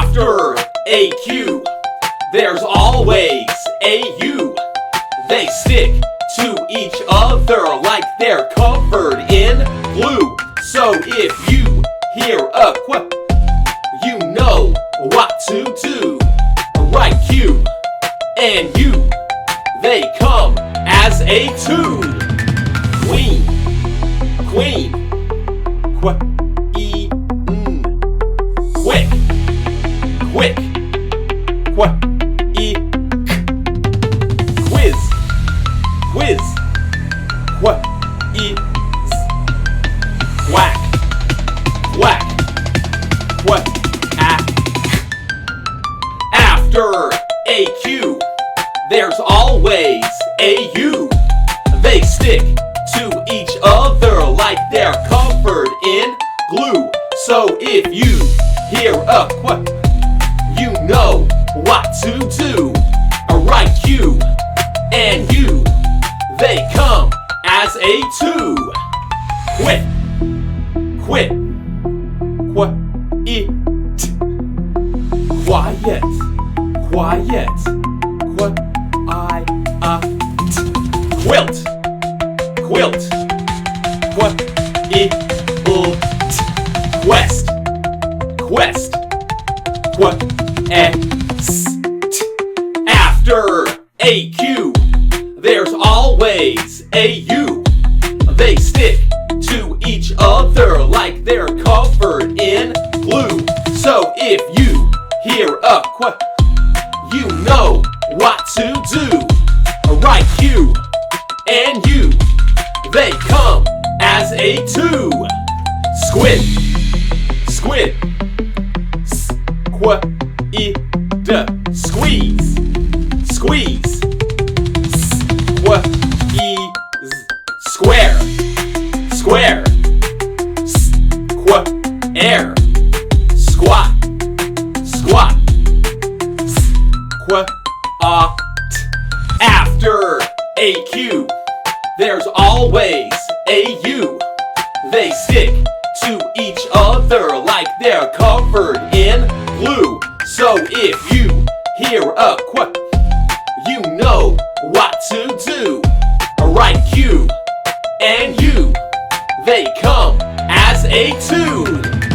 After a Q, there's always a U. They stick to each other like they're covered in glue. So if you hear a Q, you know what to do. Write Q and U, they come as a two. Queen, queen, quick, quick, quiz, quiz, quack, quack, After a Q, there's always a U. They stick to each other like they're covered in glue. So if you hear a Q, you know what to do. Write Q and U, they come as a two. Quit, quit, quiet, quiet, quilt, quilt, quest, quest, After a Q, there's always a U. They stick to each other like they're covered in glue. So if you hear a Q, you know what to do. Write Q and U, they come as a two. Squid, squid, squeeze, squeeze, square, square, air, squat, squat, After a Q, there's always a U. They stick to each other like they're covered in glue. So if you hear a Q, you know what to do. Write Q and U, they come as a two.